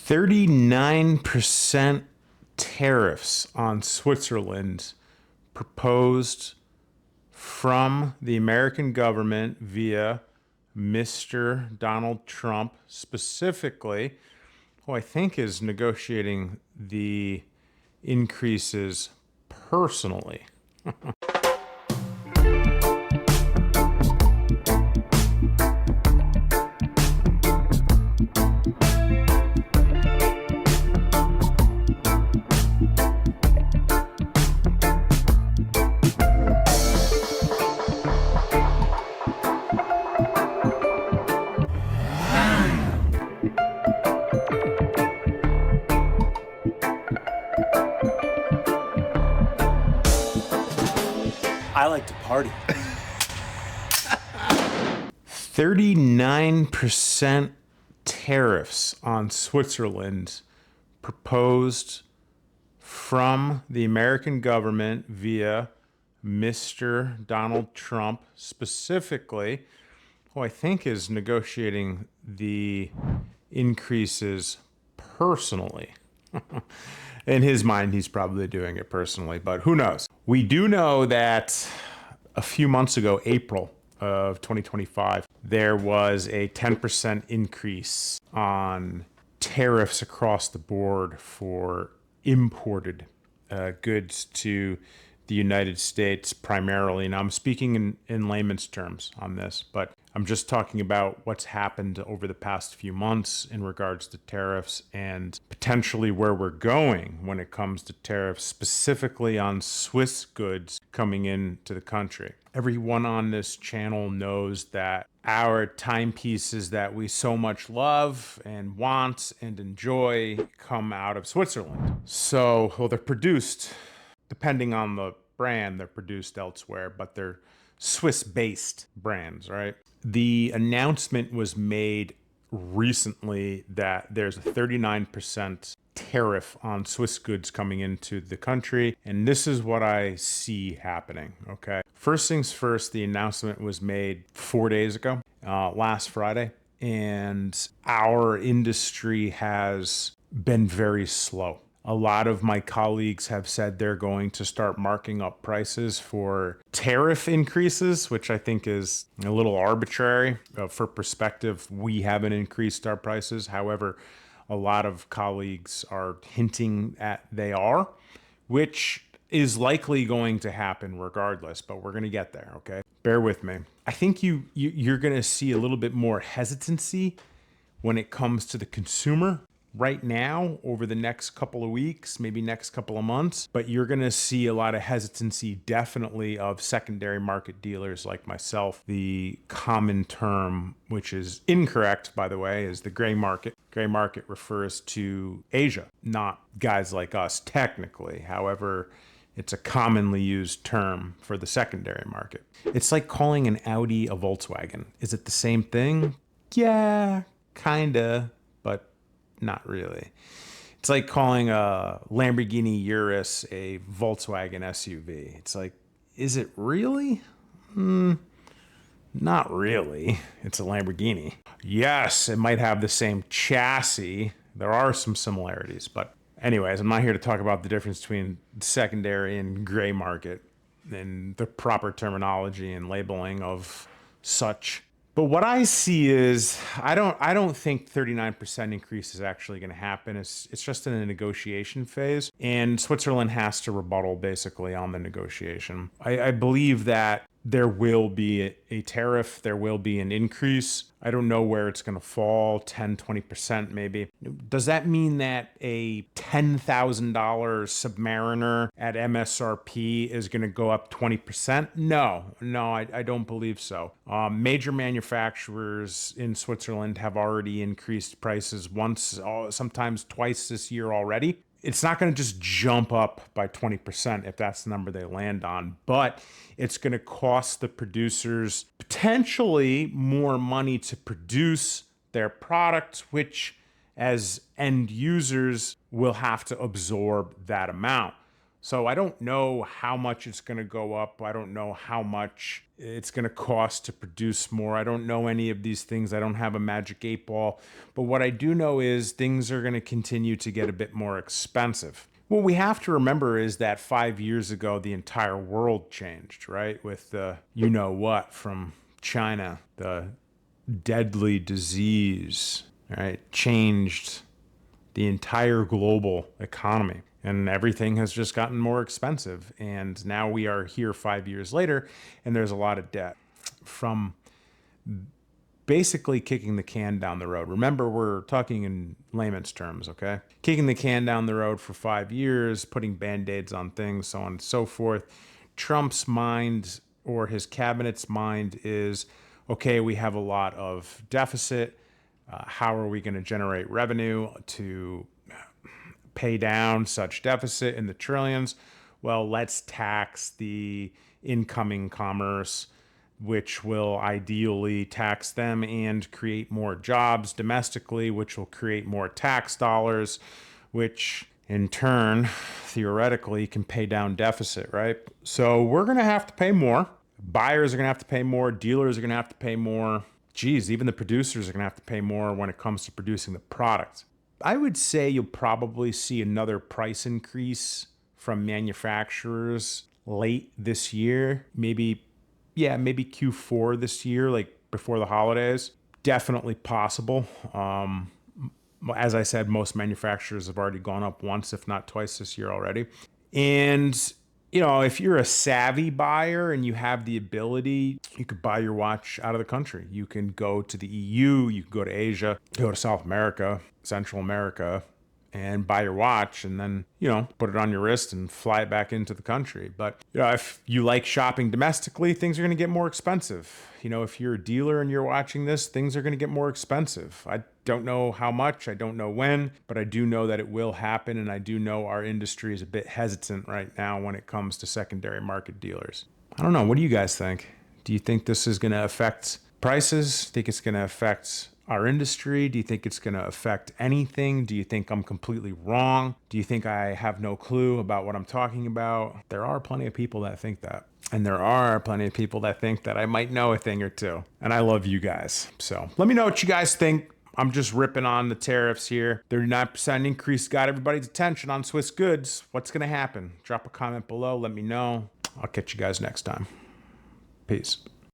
39% tariffs on Switzerland proposed from the American government via Mr. Donald Trump specifically, who I think is negotiating the increases personally. I like to party. 39% tariffs on Switzerland proposed from the American government via Mr. Donald Trump specifically, who I think is negotiating the increases personally. In his mind, he's probably doing it personally, but who knows? We do know that a few months ago, April of 2025, there was a 10% increase on tariffs across the board for imported goods to the United States primarily. Now, I'm speaking in layman's terms on this, but I'm just talking about what's happened over the past few months in regards to tariffs and potentially where we're going when it comes to tariffs, specifically on Swiss goods coming into the country. Everyone on this channel knows that our timepieces that we so much love and want and enjoy come out of Switzerland. So, well, they're produced, depending on the brand, they're produced elsewhere, but they're Swiss-based brands, right? The announcement was made recently that there's a 39% tariff on Swiss goods coming into the country, and this is what I see happening, okay? First things first, the announcement was made 4 days ago, last Friday, and our industry has been very slow. A lot of my colleagues have said they're going to start marking up prices for tariff increases, which I think is a little arbitrary. For perspective, we haven't increased our prices. However, a lot of colleagues are hinting at they are, which is likely going to happen regardless, but we're going to get there, okay? Bear with me. I think you're going to see a little bit more hesitancy when it comes to the consumer right now over the next couple of weeks, maybe next couple of months, but you're going to see a lot of hesitancy definitely of secondary market dealers like myself. The common term, which is incorrect, by the way, is the gray market. Gray market refers to Asia, not guys like us technically. However, it's a commonly used term for the secondary market. It's like calling an Audi a Volkswagen. Is it the same thing? Yeah, kinda, but not really. It's like calling a Lamborghini Urus a Volkswagen SUV. It's like, is it really? Not really. It's a Lamborghini. Yes, it might have the same chassis. There are some similarities, but anyways, I'm not here to talk about the difference between secondary and gray market and the proper terminology and labeling of such. But what I see is I don't think 39% increase is actually going to happen. It's just in a negotiation phase, and Switzerland has to rebuttal basically on the negotiation. I believe that there will be a tariff, there will be an increase. I don't know where it's going to fall, 10, 20% maybe. Does that mean that a $10,000 Submariner at MSRP is going to go up 20%? No, I don't believe so. Major manufacturers in Switzerland have already increased prices once, sometimes twice this year already. It's not going to just jump up by 20% if that's the number they land on, but it's going to cost the producers potentially more money to produce their product, which as end users will have to absorb that amount. So I don't know how much it's going to go up. I don't know how much it's going to cost to produce more. I don't know any of these things. I don't have a magic 8 ball. But what I do know is things are going to continue to get a bit more expensive. What we have to remember is that 5 years ago, the entire world changed, right? With the you know what from China, the deadly disease, right? Changed the entire global economy. And everything has just gotten more expensive. And now we are here 5 years later, and there's a lot of debt from basically kicking the can down the road. Remember, we're talking in layman's terms, okay? Kicking the can down the road for 5 years, putting band-aids on things, so on and so forth. Trump's mind or his cabinet's mind is, okay, we have a lot of deficit. How are we going to generate revenue to pay down such deficit in the trillions? Well, let's tax the incoming commerce, which will ideally tax them and create more jobs domestically, which will create more tax dollars, which in turn, theoretically, can pay down deficit, right? So we're going to have to pay more. Buyers are going to have to pay more. Dealers are going to have to pay more. Geez, even the producers are going to have to pay more when it comes to producing the product. I would say you'll probably see another price increase from manufacturers late this year, maybe Q4 this year, like before the holidays. Definitely possible. As I said, most manufacturers have already gone up once, if not twice this year already. And, if you're a savvy buyer and you have the ability, you could buy your watch out of the country. You can go to the EU, you can go to Asia, go to South America, Central America, and buy your watch and then, put it on your wrist and fly it back into the country. But, if you like shopping domestically, things are going to get more expensive. If you're a dealer and you're watching this, things are going to get more expensive. I don't know how much, I don't know when, but I do know that it will happen. And I do know our industry is a bit hesitant right now when it comes to secondary market dealers. I don't know. What do you guys think? Do you think this is going to affect prices? Think it's going to affect our industry? Do you think it's going to affect anything? Do you think I'm completely wrong? Do you think I have no clue about what I'm talking about? There are plenty of people that think that. And there are plenty of people that think that I might know a thing or two. And I love you guys. So let me know what you guys think. I'm just ripping on the tariffs here. 39% increase got everybody's attention on Swiss goods. What's going to happen? Drop a comment below. Let me know. I'll catch you guys next time. Peace.